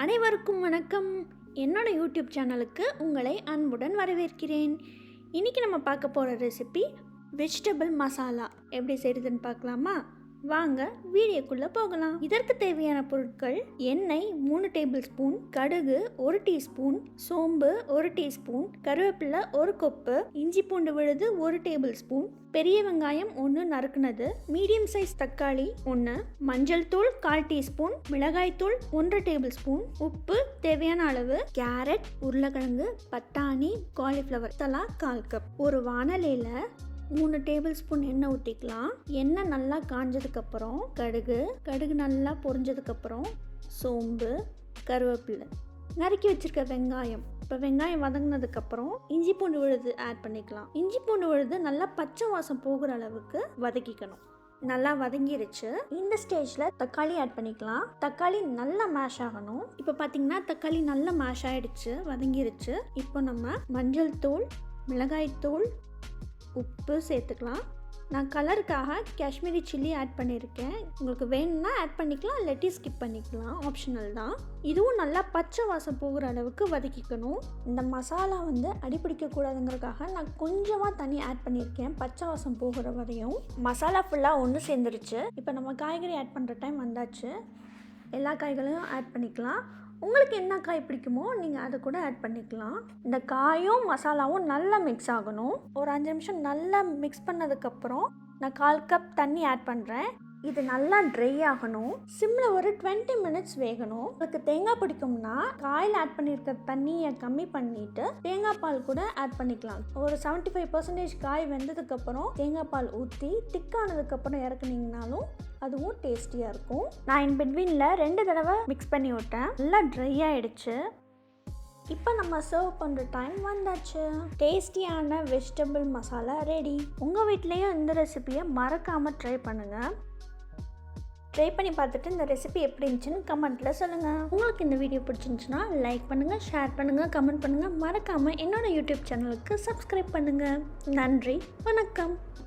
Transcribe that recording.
அனைவருக்கும் வணக்கம். என்னோட யூடியூப் சேனலுக்கு உங்களை அன்புடன் வரவேற்கிறேன். இன்றைக்கி நம்ம பார்க்க போகிற ரெசிபி வெஜிடபிள் மசாலா. எப்படி செய்கிறதுன்னு பார்க்கலாமா? வாங்க வீடியோக்குள்ளே போகலாம். இதற்கு தேவையான பொருட்கள்: எண்ணெய் 3 டேபிள் ஸ்பூன், கடுகு 1 டீஸ்பூன், சோம்பு 1 டீஸ்பூன், கருவேப்பிலை 1 கொப்பு, இஞ்சி பூண்டு விழுது 1 டேபிள் ஸ்பூன், பெரிய வெங்காயம் 1 நறுக்குனது, மீடியம் சைஸ் தக்காளி 1, மஞ்சள் தூள் 1/4 டீஸ்பூன், மிளகாய் தூள் 1 டேபிள் ஸ்பூன், உப்பு தேவையான அளவு, கேரட், உருளைக்கிழங்கு, பட்டாணி, காலிஃப்ளவர் தலா 1/4 கப். ஒரு வாணலியில் 3 டேபிள் ஸ்பூன் எண்ணெய் ஊற்றிக்கலாம். எண்ணெய் நல்லா காஞ்சதுக்கப்புறம் கடுகு நல்லா பொரிஞ்சதுக்கப்புறம் சோம்பு, கருவேப்பிலை, நறுக்கி வச்சுருக்க வெங்காயம். இப்போ வெங்காயம் வதங்கினதுக்கப்புறம் இஞ்சி பூண்டு விழுது ஆட் பண்ணிக்கலாம். இஞ்சி பூண்டு விழுது நல்லா பச்சை வாசம் போகிற அளவுக்கு வதக்கிக்கணும். நல்லா வதங்கிருச்சு. இந்த ஸ்டேஜில் தக்காளி ஆட் பண்ணிக்கலாம். தக்காளி நல்லா மேஷ் ஆகணும். இப்போ பார்த்தீங்கன்னா தக்காளி நல்லா மேஷ் ஆகிடுச்சு, வதங்கிருச்சு. இப்போ நம்ம மஞ்சள் தூள், மிளகாய் தூள், உப்பு சேர்த்துக்கலாம். நான் கலருக்காக காஷ்மீரி சில்லி ஆட் பண்ணியிருக்கேன். உங்களுக்கு வேணும்னா ஆட் பண்ணிக்கலாம், இல்லாட்டி ஸ்கிப் பண்ணிக்கலாம், ஆப்ஷனல் தான். இதுவும் நல்லா பச்சை வாசம் போகிற அளவுக்கு வதக்கிக்கணும். இந்த மசாலா அடிப்பிடிக்கக்கூடாதுங்கிறதுக்காக நான் கொஞ்சமாக தண்ணி ஆட் பண்ணியிருக்கேன், பச்சை வாசம் போகிற வரையும். மசாலா ஃபுல்லாக ஒன்று சேர்ந்துருச்சு. இப்போ நம்ம காய்கறி ஆட் பண்ணுற டைம் வந்தாச்சு. எல்லா காய்களையும் ஆட் பண்ணிக்கலாம். உங்களுக்கு என்ன காய் பிடிக்குமோ நீங்கள் அதை கூட ஆட் பண்ணிக்கலாம். இந்த காயும் மசாலாவும் நல்லா மிக்ஸ் ஆகணும். ஒரு 5 நிமிஷம் நல்லா மிக்ஸ் பண்ணதுக்கப்புறம் நான் 1/4 கப் தண்ணி ஆட் பண்ணுறேன். இது நல்லா ட்ரை ஆகணும். சிம்மில் ஒரு 20 மினிட்ஸ் வேகணும். உங்களுக்கு தேங்காய் பிடிக்கும்னா காயில் ஆட் பண்ணியிருக்க தண்ணியை கம்மி பண்ணிவிட்டு தேங்காய் பால் கூட ஆட் பண்ணிக்கலாம். ஒரு 75% காய் வெந்ததுக்கப்புறம் தேங்காய் பால் ஊற்றி திக்கானதுக்கப்புறம் இறக்குனீங்கனாலும் அதுவும் டேஸ்டியாக இருக்கும். நான் இன் பிட்வீனில் 2 தடவை மிக்ஸ் பண்ணி விட்டேன். நல்லா ட்ரை ஆகிடுச்சு. இப்போ நம்ம சர்வ் பண்ணுற டைம் வந்தாச்சு. டேஸ்டியான வெஜிடபிள் மசாலா ரெடி. உங்கள் வீட்லேயும் இந்த ரெசிபியை மறக்காமல் ட்ரை பண்ணுங்கள். ட்ரை பண்ணி பார்த்துட்டு இந்த ரெசிபி எப்படி இருந்துச்சுன்னு கமெண்ட்டில் சொல்லுங்கள். உங்களுக்கு இந்த வீடியோ பிடிச்சிருந்துச்சுன்னா லைக் பண்ணுங்கள், ஷேர் பண்ணுங்கள், கமெண்ட் பண்ணுங்கள். மறக்காமல் என்னோடய யூடியூப் சேனலுக்கு சப்ஸ்கிரைப் பண்ணுங்கள். நன்றி, வணக்கம்.